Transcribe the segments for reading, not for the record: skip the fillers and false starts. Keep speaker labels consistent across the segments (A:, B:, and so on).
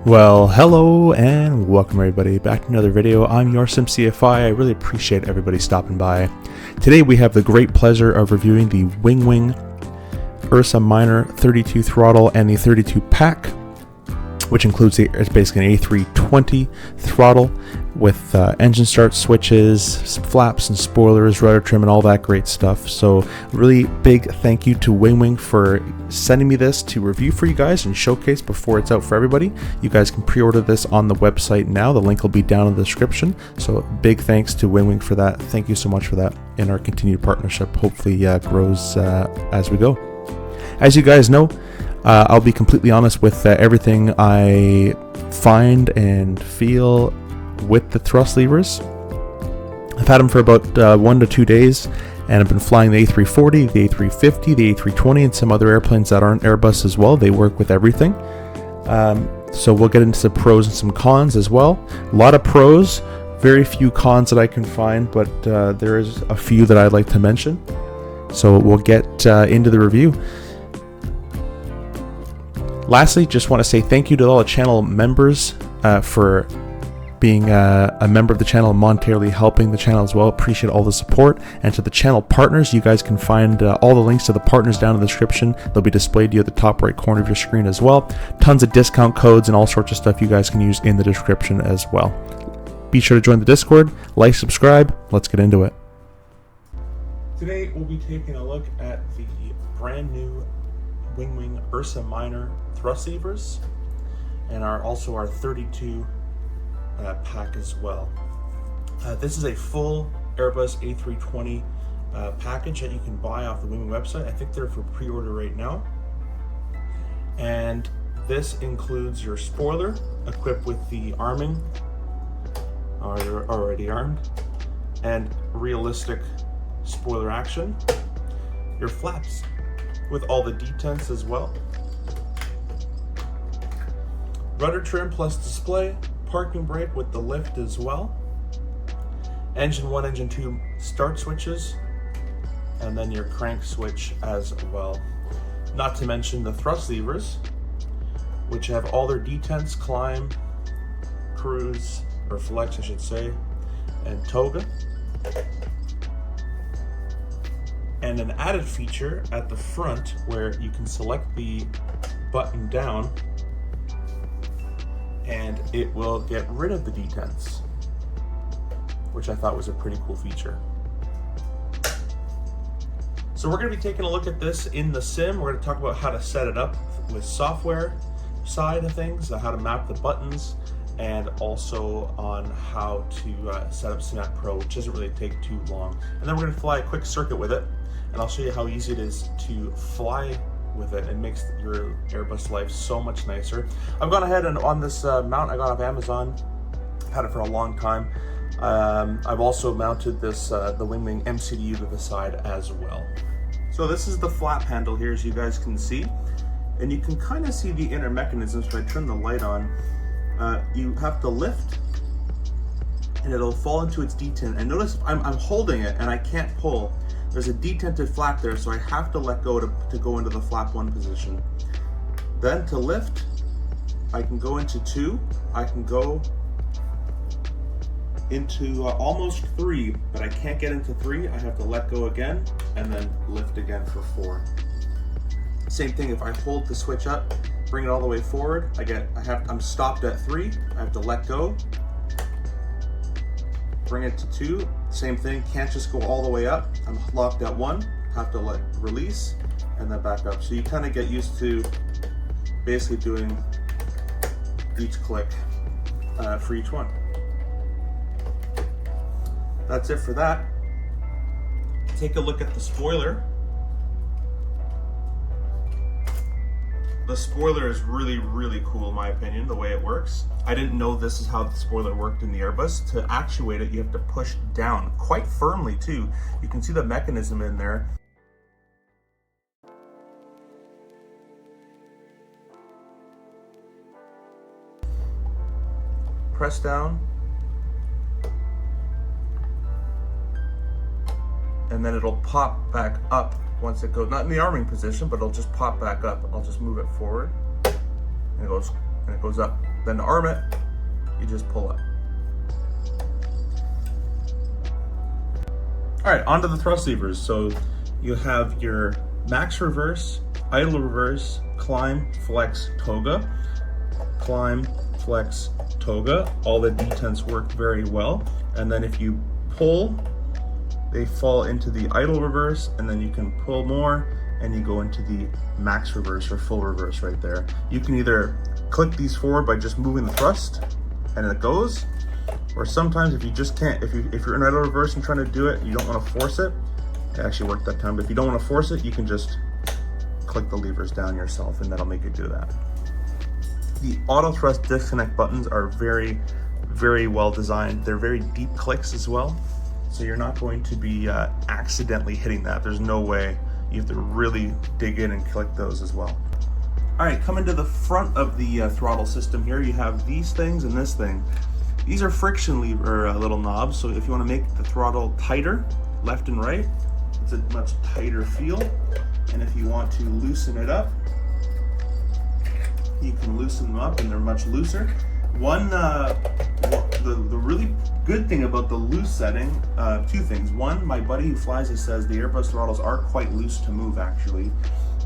A: Well, hello and welcome everybody back to another video. I'm URSA CFI. I really appreciate everybody stopping by. Today we have the great pleasure of reviewing the Winwing URSA Minor 32 Throttle and the 32 Pack, which includes it's basically an A320 Throttle with engine start switches, flaps and spoilers, rudder trim, and all that great stuff. So really big thank you to Winwing for sending me this to review for you guys and showcase before it's out for everybody. You guys can pre-order this on the website now. The link will be down in the description. So big thanks to Winwing for that. Thank you so much for that, and our continued partnership hopefully grows as we go. As you guys know, I'll be completely honest with everything I find and feel with the thrust levers. I've had them for about 1 to 2 days, and I've been flying the A340, the A350, the A320, and some other airplanes that aren't Airbus as well. They work with everything. So we'll get into some pros and some cons as well. A lot of pros, very few cons that I can find, but there is a few that I'd like to mention. So we'll get into the review. Lastly, just want to say thank you to all the channel members for being a member of the channel and monetarily helping the channel as well. Appreciate all the support. And to the channel partners, you guys can find all the links to the partners down in the description. They'll be displayed to you at the top right corner of your screen as well. Tons of discount codes and all sorts of stuff you guys can use in the description as well. Be sure to join the Discord, like, subscribe. Let's get into it. Today we'll be taking a look at the brand new Winwing URSA Minor thrust levers, and also our 32 pack as well. This is a full Airbus A320 package that you can buy off the Winwing website. I think they're for pre-order right now. And this includes your spoiler equipped with the arming, or you're already armed, and realistic spoiler action. Your flaps with all the detents as well. Rudder trim plus display. Parking brake with the lift as well. Engine 1, engine 2 start switches, and then your crank switch as well. Not to mention the thrust levers, which have all their detents: climb, cruise, or flex I should say, and toga. And an added feature at the front where you can select the button down and it will get rid of the detents, which I thought was a pretty cool feature. So we're going to be taking a look at this in the sim. We're going to talk about how to set it up with software side of things, how to map the buttons, and also on how to set up Synapse Pro, which doesn't really take too long. And then we're going to fly a quick circuit with it, and I'll show you how easy it is to fly with it. It makes your Airbus life so much nicer. I've gone ahead and on this mount I got off Amazon. I've had it for a long time. I've also mounted this the Winwing MCDU to the side as well. So this is the flap handle here, as you guys can see, and you can kind of see the inner mechanisms. If I turn the light on, you have to lift and it'll fall into its detent, and notice I'm holding it and I can't pull. There's a detented flap there, so I have to let go to go into the flap 1 position. Then to lift, I can go into 2, I can go into almost 3, but I can't get into 3. I have to let go again and then lift again for 4. Same thing if I hold the switch up, bring it all the way forward, I'm stopped at 3, I have to let go, bring it to 2, same thing, can't just go all the way up, I'm locked at 1, have to release, and then back up. So you kind of get used to basically doing each click for each one. That's it for that. Take a look at the spoiler. The spoiler is really, really cool in my opinion, the way it works. I didn't know this is how the spoiler worked in the Airbus. To actuate it, you have to push down quite firmly too. You can see the mechanism in there. Press down, and then it'll pop back up once it goes, not in the arming position, but it'll just pop back up. I'll just move it forward, and it goes and it goes up. Then to arm it, you just pull up. All right, onto the thrust levers. So you have your max reverse, idle reverse, climb, flex, toga. Climb, flex, toga. All the detents work very well. And then if you pull, they fall into the idle reverse, and then you can pull more and you go into the max reverse or full reverse right there. You can either click these forward by just moving the thrust and it goes, or sometimes if you just can't, if you're in idle reverse and trying to do it, you don't want to force it. It actually worked that time, but if you don't want to force it, you can just click the levers down yourself and that'll make it do that. The auto thrust disconnect buttons are very, very well designed. They're very deep clicks as well, so you're not going to be accidentally hitting that. There's no way. You have to really dig in and click those as well. All right, coming to the front of the throttle system here, you have these things and this thing. These are friction lever little knobs, so if you want to make the throttle tighter, left and right, it's a much tighter feel. And if you want to loosen it up, you can loosen them up and they're much looser. The really good thing about the loose setting, two things. One, my buddy who flies this says the Airbus throttles are quite loose to move actually.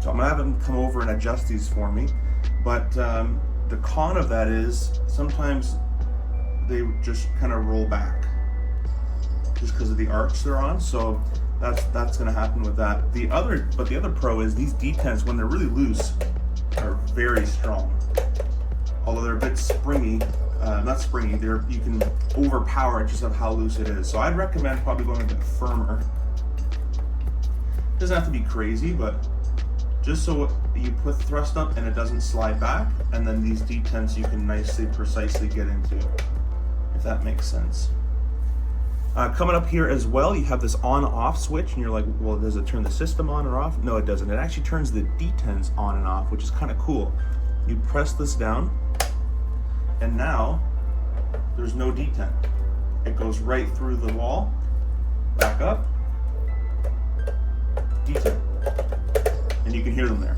A: So I'm gonna have him come over and adjust these for me. But the con of that is sometimes they just kind of roll back just because of the arcs they're on. So that's gonna happen with that. The other pro is these detents, when they're really loose, are very strong. Although they're a bit springy, not springy, you can overpower it just of how loose it is. So I'd recommend probably going a bit firmer. Doesn't have to be crazy, but just so you put thrust up and it doesn't slide back, and then these detents you can nicely, precisely get into, if that makes sense. Coming up here as well, you have this on-off switch, and you're like, well, does it turn the system on or off? No, it doesn't. It actually turns the detents on and off, which is kind of cool. You press this down, and now there's no detent. It goes right through the wall, back up, detent, and you can hear them there.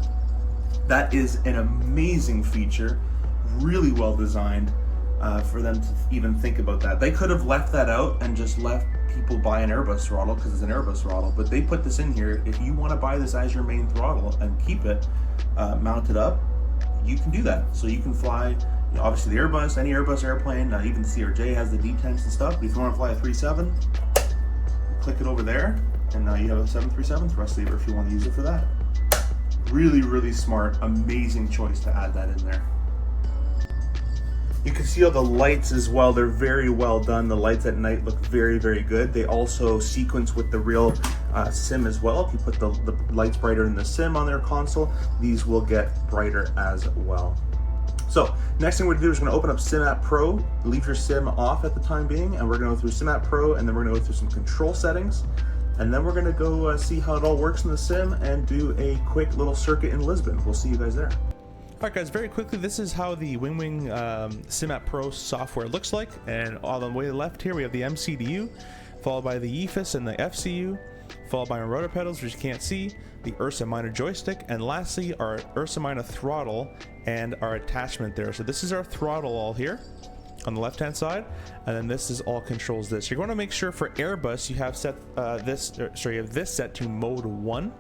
A: That is an amazing feature, really well designed. For them to even think about that. They could have left that out and just left people buy an Airbus throttle because it's an Airbus throttle, but they put this in here. If you want to buy this as your main throttle and keep it mounted up, you can do that. So you can fly, obviously the Airbus, any Airbus airplane, even the CRJ has the detents and stuff, but if you want to fly a 37, click it over there, and now you have a 737 thrust lever if you want to use it for that. Really, really smart, amazing choice to add that in there. You can see all the lights as well. They're very well done. The lights at night look very, very good. They also sequence with the real sim as well. If you put the lights brighter in the sim on their console, these will get brighter as well. So next thing we're gonna do is we're gonna open up SimApp Pro, leave your sim off at the time being, and we're gonna go through SimApp Pro, and then we're gonna go through some control settings, and then we're gonna go see how it all works in the sim and do a quick little circuit in Lisbon. We'll see you guys there. Alright guys, very quickly, this is how the Winwing SimApp Pro software looks like, and on the way left here we have the MCDU, followed by the EFIS and the FCU, followed by our rotor pedals, which you can't see, the URSA minor joystick, and lastly our URSA minor throttle and our attachment there. So this is our throttle all here on the left hand side, and then this is all controls this. You're going to make sure for Airbus you have set you have this set to mode 1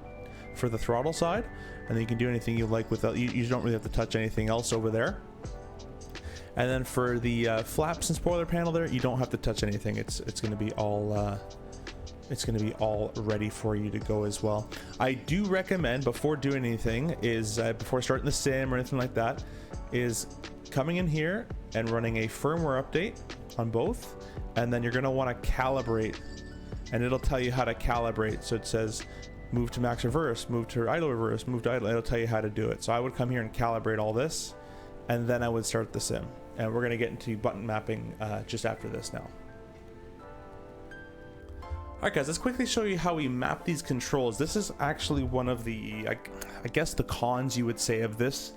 A: for the throttle side, and then you can do anything you like without, you don't really have to touch anything else over there. And then for the flaps and spoiler panel there, you don't have to touch anything. It's going to be all ready for you to go as well. I do recommend before doing anything is before starting the sim or anything like that, is coming in here and running a firmware update on both, and then you're going to want to calibrate, and it'll tell you how to calibrate. So it says move to max reverse, move to idle reverse, move to idle. It'll tell you how to do it. So I would come here and calibrate all this, and then I would start the sim. And we're going to get into button mapping just after this now. Alright guys, let's quickly show you how we map these controls. This is actually one of the, I guess the cons you would say of this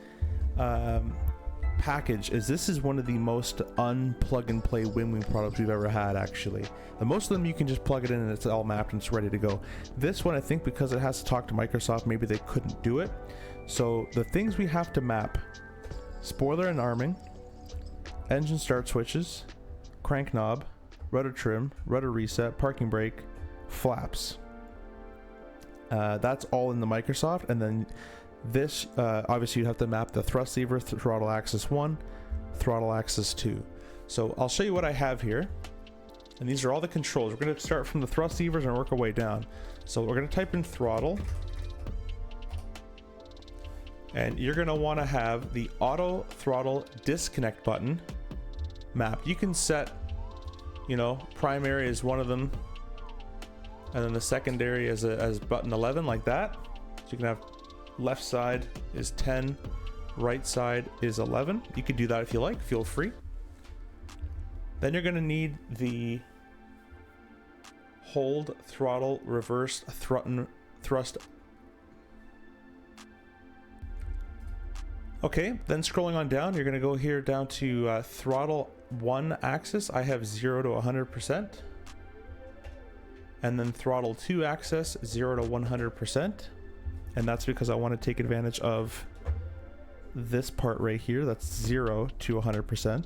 A: package is this is one of the most unplug and play Winwing products we've ever had actually. The most of them you can just plug it in and it's all mapped and it's ready to go. This one I think because it has to talk to Microsoft, maybe they couldn't do it. So the things we have to map spoiler and arming, engine start switches, crank knob, rudder trim, rudder reset, parking brake, flaps. That's all in the Microsoft. And then this, obviously you have to map the thrust lever, throttle axis 1, throttle axis 2. So I'll show you what I have here. And these are all the controls. We're going to start from the thrust levers and work our way down. So we're going to type in throttle. And you're going to want to have the auto throttle disconnect button mapped. You can set, you know, primary is one of them, and then the secondary as button 11, like that. So you can have left side is 10, right side is 11. You can do that if you like, feel free. Then you're going to need the hold throttle reverse thrust. Okay, then scrolling on down, you're going to go here down to throttle 1 axis. I have 0 to 100%. And then throttle 2 axis, 0 to 100%. And that's because I want to take advantage of this part right here. That's 0 to 100%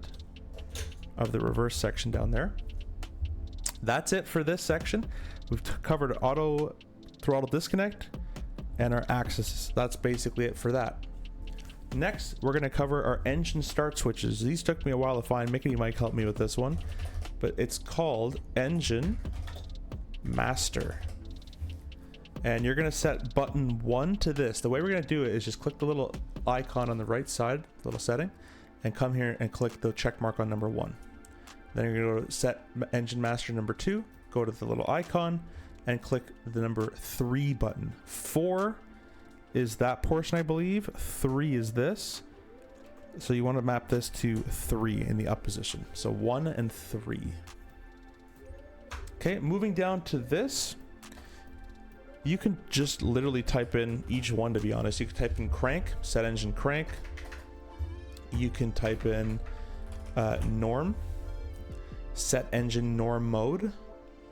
A: of the reverse section down there. That's it for this section. We've covered auto throttle disconnect and our axis. That's basically it for that. Next, we're going to cover our engine start switches. These took me a while to find. Mickey might help me with this one, but it's called Engine Master. And you're going to set button 1 to this. The way we're going to do it is just click the little icon on the right side, little setting, and come here and click the check mark on number 1. Then you're going to go to set Engine Master number 2, go to the little icon, and click the number 3 button. 4 is that portion, I believe. 3 is this. So you want to map this to 3 in the up position. So 1 and 3. Okay, moving down to this. You can just literally type in each one, to be honest. You can type in crank, set engine crank. You can type in norm. Set engine norm mode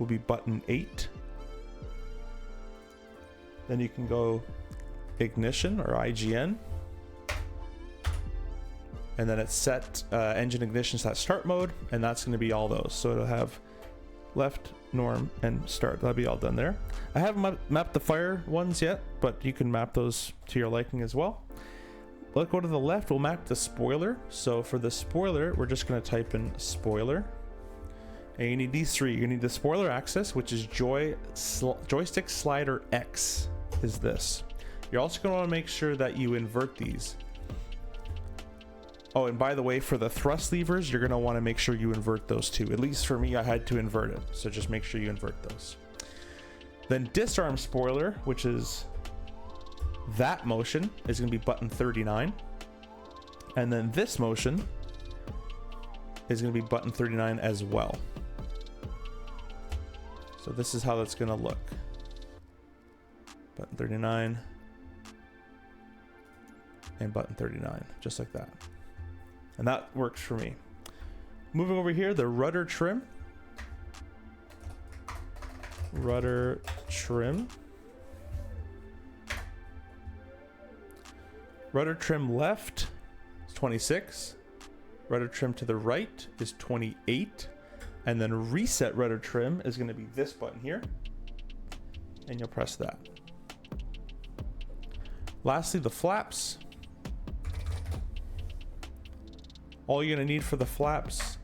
A: will be button 8. Then you can go ignition or IGN, and then it's set engine ignition start mode, and that's going to be all those. So it'll have left, norm, and start. That'll be all done there. I haven't mapped the fire ones yet, but you can map those to your liking as well. Let's go to the left. We'll map the spoiler. So for the spoiler, we're just going to type in spoiler, and you need these 3. You need the spoiler axis, which is joystick slider X is this. You're also going to want to make sure that you invert these. Oh, and by the way, for the thrust levers, you're going to want to make sure you invert those too. At least for me, I had to invert it. So just make sure you invert those. Then disarm spoiler, which is that motion, is going to be button 39. And then this motion is going to be button 39 as well. So this is how that's going to look. Button 39. And button 39, just like that. And that works for me. Moving over here, the rudder trim. Rudder trim. Rudder trim left is 26. Rudder trim to the right is 28. And then reset rudder trim is going to be this button here. And you'll press that. Lastly, the flaps. All you're going to need for the flaps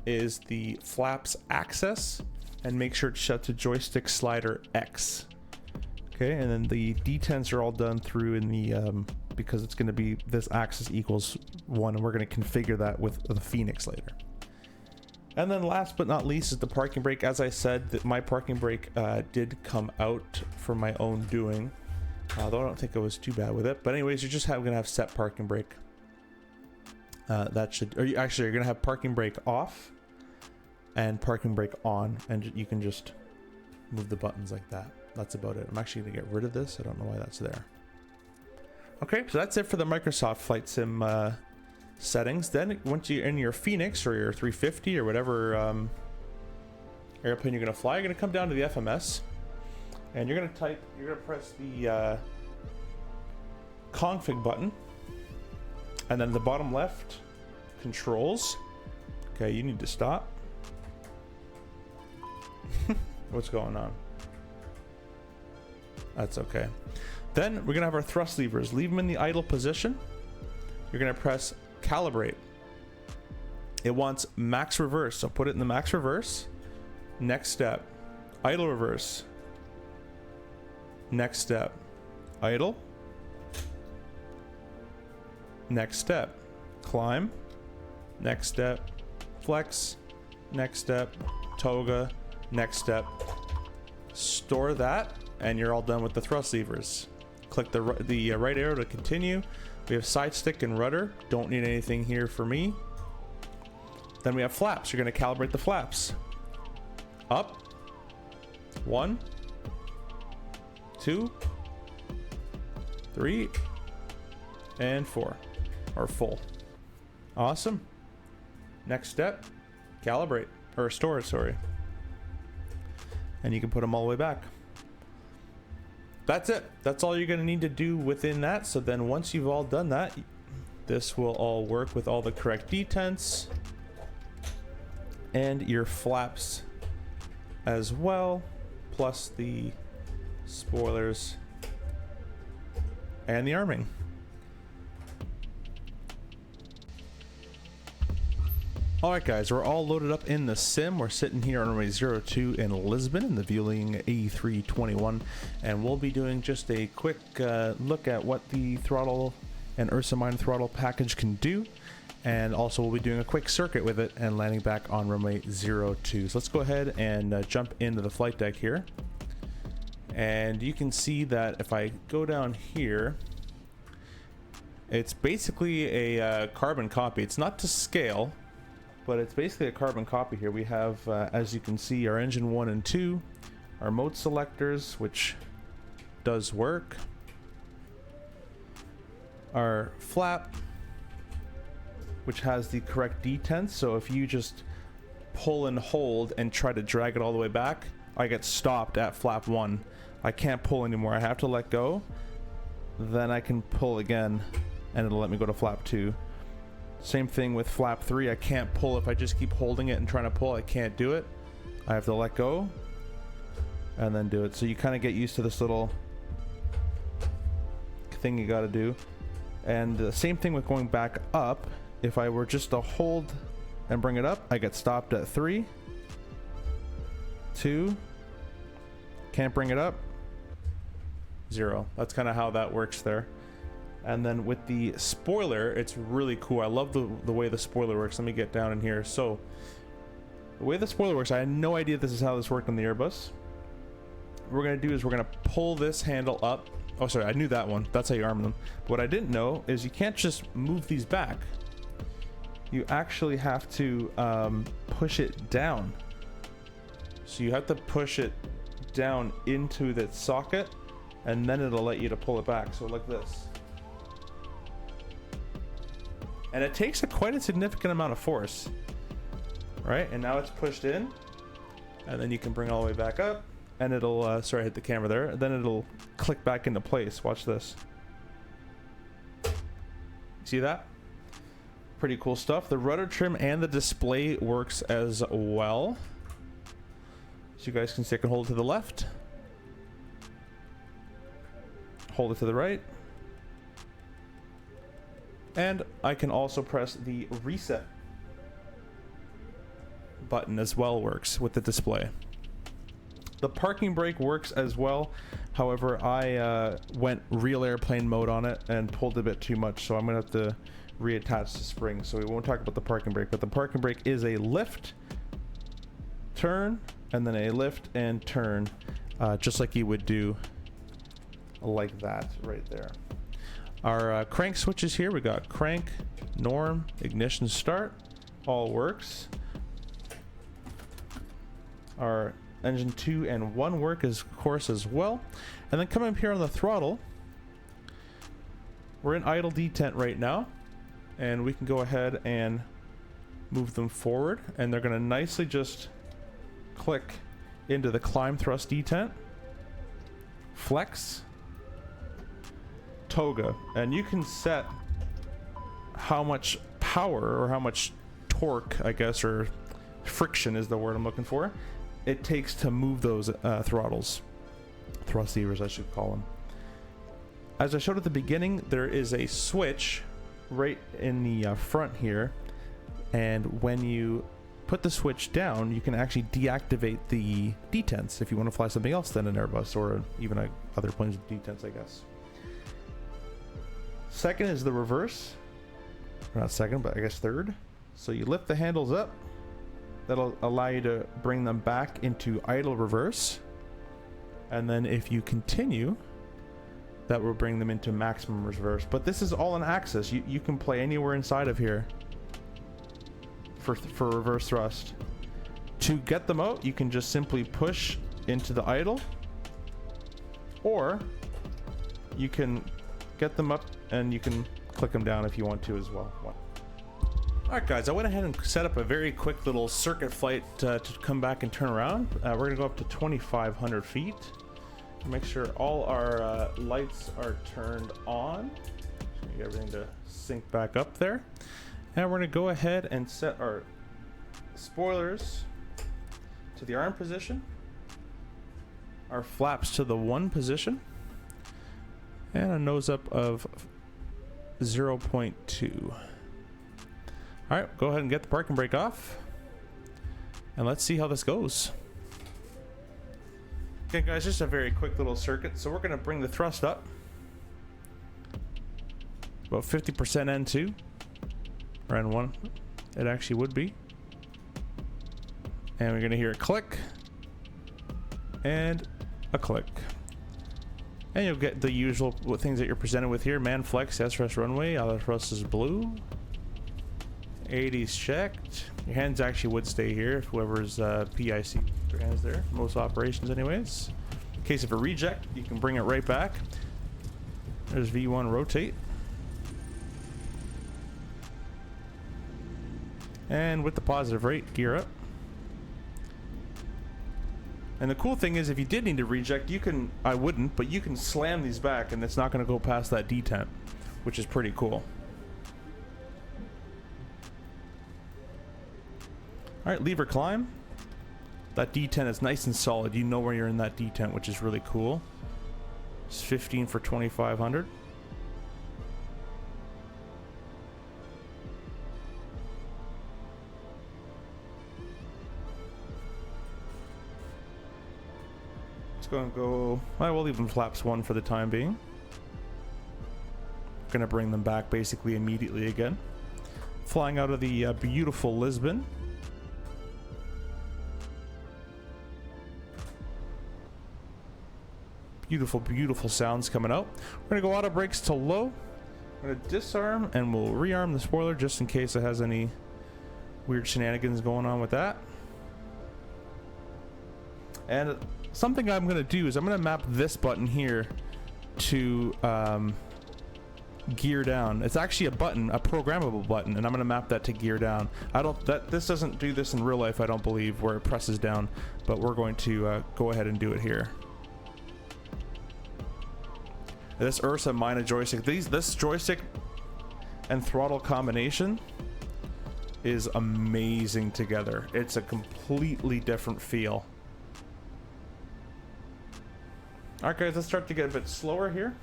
A: is the flaps axis, and make sure it's set to joystick slider X. Okay, and then the detents are all done through in the, because it's going to be this axis equals 1, and we're going to configure that with the Phoenix later. And then last but not least is the parking brake. As I said, that my parking brake did come out for my own doing, although I don't think I was too bad with it. But anyways, you're just going to have set parking brake. That should, or you're going to have parking brake off and parking brake on, and you can just move the buttons like that. That's about it. I'm actually going to get rid of this. I don't know why that's there. Okay, so that's it for the Microsoft Flight Sim settings. Then once you're in your Phoenix or your 350 or whatever airplane you're going to fly, you're going to come down to the FMS, and you're going to press the config button. And then the bottom left, controls. Okay, you need to stop. What's going on? That's okay. Then we're gonna have our thrust levers. Leave them in the idle position. You're gonna press calibrate. It wants max reverse, so put it in the max reverse. Next step, idle reverse. Next step, idle. Next step, climb. Next step, flex. Next step, toga. Next step, store that, and you're all done with the thrust levers. Click the right arrow to continue. We have side stick and rudder. Don't need anything here for me. Then we have flaps. You're going to calibrate the flaps. Up. 1, 2, 3, and 4. Or full. Awesome. Next step, calibrate. Or store, sorry. And you can put them all the way back. That's it. That's all you're going to need to do within that. So then once you've all done that, this will all work with all the correct detents and your flaps as well, plus the spoilers and the arming. Alright guys, we're all loaded up in the sim. We're sitting here on runway 02 in Lisbon in the Vueling A321, and we'll be doing just a quick look at what the throttle and URSA Mine throttle package can do, and also we'll be doing a quick circuit with it and landing back on runway 02. So let's go ahead and jump into the flight deck here. And you can see that if I go down here, it's basically a carbon copy. It's not to scale, but it's basically a carbon copy here. We have, as you can see, our engine 1 and 2, our mode selectors, which does work, our flap, which has the correct detents. So if you just pull and hold and try to drag it all the way back, I get stopped at flap 1. I can't pull anymore. I have to let go. Then I can pull again, and it'll let me go to flap 2. Same thing with flap 3. I can't pull if I just keep holding it and trying to pull. I can't do it. I have to let go and then do it. So you kind of get used to this little thing you got to do. And the same thing with going back up. If I were just to hold and bring it up, I get stopped at 3, 2, can't bring it up, 0. That's kind of how that works there. And then with the spoiler, it's really cool. I love the way the spoiler works. Let me get down in here. So the way the spoiler works, I had no idea this is how this worked on the Airbus. What we're going to do is we're going to pull this handle up. Oh, sorry, I knew that one. That's how you arm them. But what I didn't know is you can't just move these back. You actually have to push it down. So you have to push it down into the socket, and then it'll let you to pull it back. So like this. And it takes quite a significant amount of force, right? And now it's pushed in, and then you can bring it all the way back up, and it'll, sorry, I hit the camera there. Then it'll click back into place. Watch this. See that? Pretty cool stuff. The rudder trim and the display works as well. So you guys can see I can hold it to the left, hold it to the right, and I can also press the reset button as well. Works with the display. The parking brake works as well. However, I went real airplane mode on it and pulled a bit too much, so I'm gonna have to reattach the spring. So we won't talk about the parking brake, but the parking brake is a lift, turn, and then a lift and turn, just like you would do like that right there. Our crank switches here, we got crank, norm, ignition, start, all works. Our engine 2 and 1 work of course as well. And then coming up here on the throttle, we're in idle detent right now, and we can go ahead and move them forward, and they're going to nicely just click into the climb thrust detent, flex, toga, and you can set how much power or how much torque, I guess, or friction is the word I'm looking for, it takes to move those throttles. Thrust levers, I should call them. As I showed at the beginning, there is a switch right in the front here, and when you put the switch down, you can actually deactivate the detents if you want to fly something else than an Airbus or even other planes with detents, I guess. Second is the reverse. Not second, but I guess third. So you lift the handles up. That'll allow you to bring them back into idle reverse. And then if you continue, that will bring them into maximum reverse. But this is all an axis. You can play anywhere inside of here for reverse thrust. To get them out, you can just simply push into the idle, or you can get them up and you can click them down if you want to as well. Alright guys, I went ahead and set up a very quick little circuit flight to come back and turn around. We're going to go up to 2,500 feet. Make sure all our lights are turned on. Get everything to sync back up there. And we're going to go ahead and set our spoilers to the arm position, our flaps to the 1 position, and a nose up of 0.2. Alright, go ahead and get the parking brake off, and let's see how this goes. Okay guys, just a very quick little circuit. So we're going to bring the thrust up about 50% N2 or N1 it actually would be, and we're going to hear a click and a click, and you'll get the usual things that you're presented with here. Man flex, SRS runway, other thrust is blue, 80's checked. Your hands actually would stay here if whoever's PIC their hands there, most operations anyways. In case of a reject, you can bring it right back. There's V1 rotate. And with the positive rate, gear up. And the cool thing is, if you did need to reject, you can, I wouldn't, but you can slam these back and it's not going to go past that detent, which is pretty cool. Alright, lever climb. That detent is nice and solid. You know where you're in that detent, which is really cool. It's 15 for 2,500. It's going to go... I will leave them flaps 1 for the time being. Going to bring them back basically immediately again. Flying out of the beautiful Lisbon. Beautiful, beautiful sounds coming out. We're going to go auto brakes to low. I'm going to disarm and we'll rearm the spoiler just in case it has any weird shenanigans going on with that. And something I'm going to do is I'm going to map this button here to gear down. It's actually a button, a programmable button, and I'm going to map that to gear down. This doesn't do this in real life, I don't believe, where it presses down, but we're going to go ahead and do it here. This URSA Mina joystick, this joystick and throttle combination is amazing together. It's a completely different feel. Alright guys, let's start to get a bit slower here.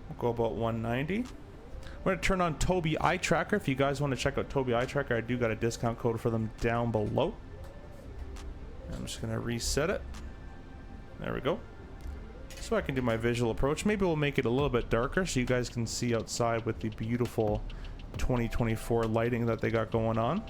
A: We'll go about 190. I'm going to turn on Tobii Eye Tracker. If you guys want to check out Tobii Eye Tracker, I do got a discount code for them down below. I'm just going to reset it. There we go. So I can do my visual approach. Maybe we'll make it a little bit darker so you guys can see outside with the beautiful 2024 lighting that they got going on.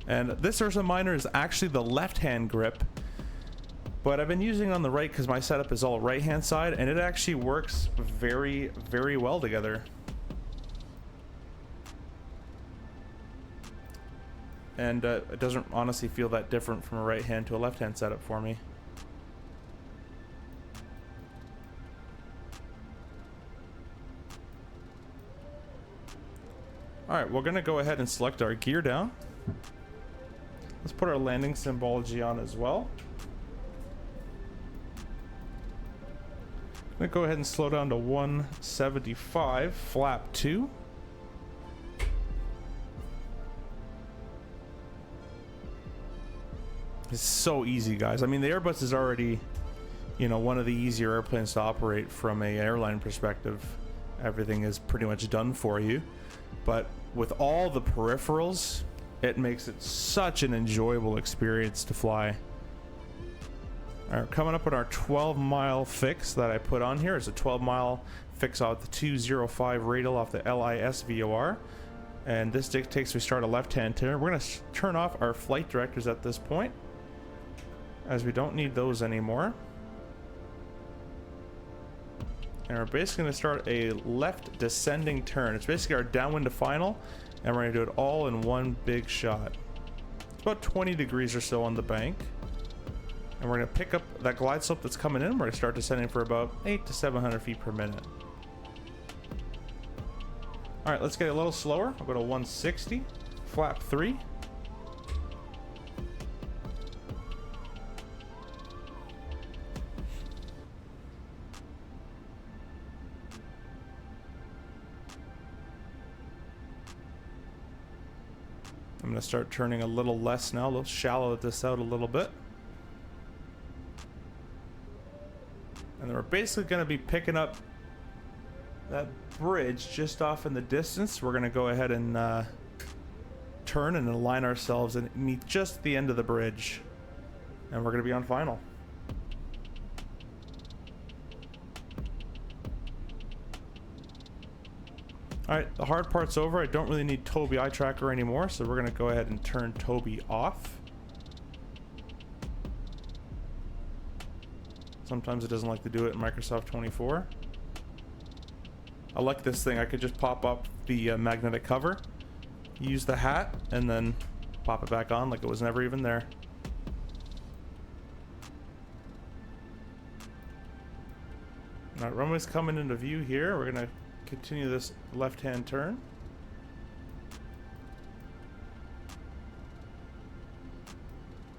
A: And this URSA Miner is actually the left-hand grip, but I've been using it on the right because my setup is all right-hand side, and it actually works very, very well together. And it doesn't honestly feel that different from a right-hand to a left-hand setup for me. Alright, we're going to go ahead and select our gear down. Let's put our landing symbology on as well. I'm going to go ahead and slow down to 175, flap 2. It's so easy, guys. I mean, the Airbus is already, you know, one of the easier airplanes to operate from an airline perspective. Everything is pretty much done for you. But with all the peripherals, it makes it such an enjoyable experience to fly. Alright, coming up on our 12-mile fix that I put on here. It's a 12-mile fix off the 205 radial off the LIS VOR. And this dictates we start a left-hand turn. We're going to turn off our flight directors at this point, as we don't need those anymore. And we're basically going to start a left descending turn. It's basically our downwind to final, and we're going to do it all in one big shot. It's about 20 degrees or so on the bank. And we're going to pick up that glide slope that's coming in. We're going to start descending for about 800 to 700 feet per minute. Alright, let's get a little slower. I'll go to 160, flap 3. I'm going to start turning a little less now. Let's shallow this out a little bit. And then we're basically going to be picking up that bridge just off in the distance. We're going to go ahead and turn and align ourselves and meet just the end of the bridge. And we're going to be on final. Alright, the hard part's over. I don't really need Tobii eye tracker anymore, so we're going to go ahead and turn Tobii off. Sometimes it doesn't like to do it in Microsoft 24. I like this thing. I could just pop up the magnetic cover, use the hat, and then pop it back on like it was never even there. Alright, runway's coming into view here. We're going to continue this left-hand turn.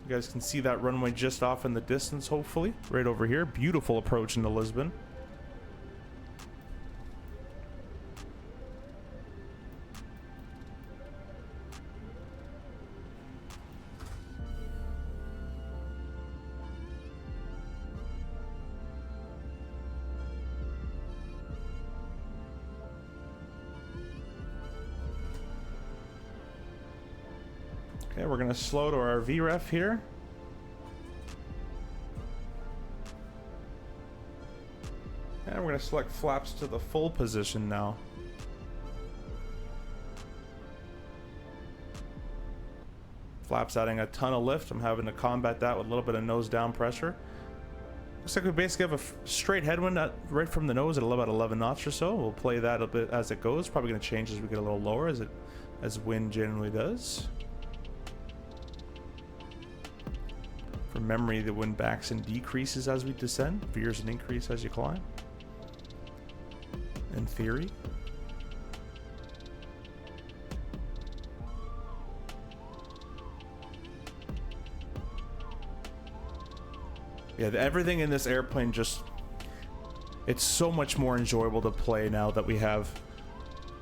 A: You guys can see that runway just off in the distance, hopefully. Right over here. Beautiful approach into Lisbon. Okay, we're going to slow to our VREF here. And we're going to select flaps to the full position now. Flaps adding a ton of lift. I'm having to combat that with a little bit of nose down pressure. Looks like we basically have a straight headwind right from the nose at about 11 knots or so. We'll play that a bit as it goes. Probably going to change as we get a little lower, as wind generally does. From memory, the wind backs and decreases as we descend. Veers and increase as you climb. In theory. Yeah, everything in this airplane just... It's so much more enjoyable to play now that we have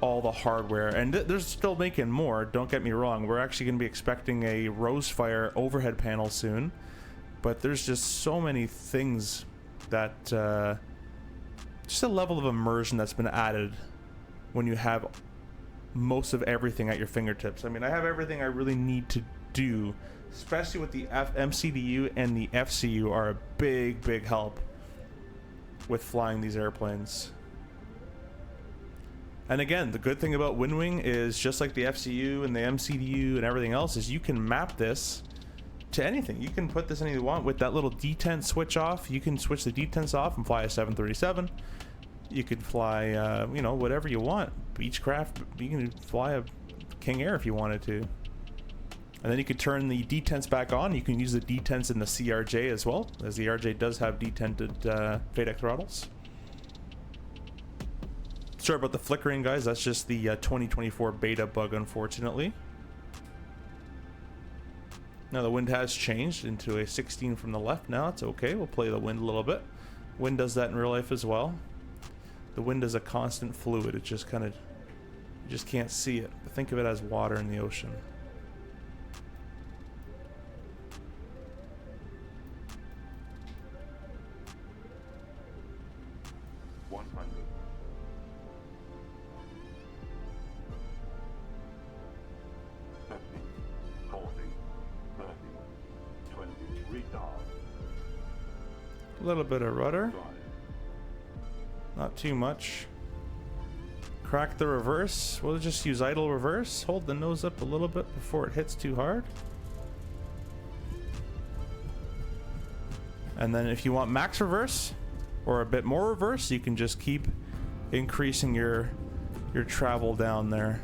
A: all the hardware. And they're still making more, don't get me wrong. We're actually going to be expecting a Rosefire overhead panel soon. But there's just so many things that... just a level of immersion that's been added when you have most of everything at your fingertips. I mean, I have everything I really need to do, especially with the MCDU and the FCU are a big, big help with flying these airplanes. And again, the good thing about Winwing is just like the FCU and the MCDU and everything else is you can map this to anything. You can put this anything you want with that little detent switch off. You can switch the detents off and fly a 737. You could fly, you know, whatever you want. Beechcraft, you can fly a King Air if you wanted to. And then you could turn the detents back on. You can use the detents in the CRJ as well, as the RJ does have detented FADEC throttles. Sorry about the flickering, guys. That's just the 2024 beta bug, unfortunately. Now the wind has changed into a 16 from the left now. It's okay. We'll play the wind a little bit. Wind does that in real life as well. The wind is a constant fluid. It just kind of, you just can't see it. But think of it as water in the ocean. A little bit of rudder, not too much. Crack the reverse. We'll just use idle reverse. Hold the nose up a little bit before it hits too hard. And then if you want max reverse or a bit more reverse, you can just keep increasing your travel down there.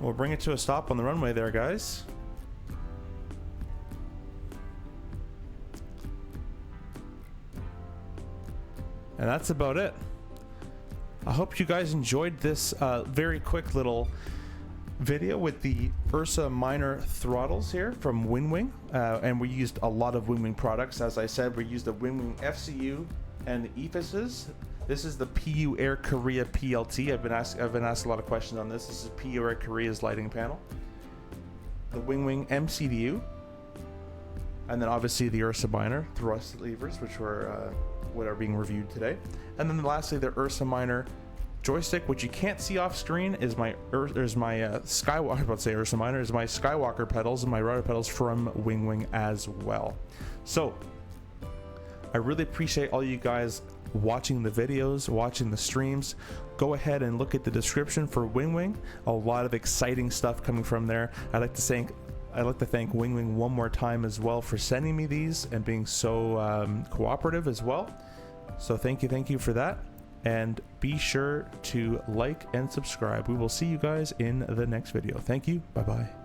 A: We'll bring it to a stop on the runway there, guys. And that's about it. I hope you guys enjoyed this very quick little video with the URSA minor throttles here from Winwing. And we used a lot of Winwing products. As I said, we used the Winwing FCU and the EFISs. This is the PU Air Korea PLT. I've been asked a lot of questions on this. This is PU Air Korea's lighting panel. The Winwing MCDU. And then obviously the URSA minor thrust levers, which were what are being reviewed today. And then lastly, the URSA minor joystick, which you can't see off screen, is my Skywalker. I was about to say URSA minor is my Skywalker pedals and my rudder pedals from Winwing as well. So I really appreciate all you guys watching the videos, watching the streams. Go ahead and look at the description for Winwing. A lot of exciting stuff coming from there. I'd like to thank Winwing one more time as well for sending me these and being so cooperative as well. So thank you for that. And be sure to like and subscribe. We will see you guys in the next video. Thank you. Bye bye.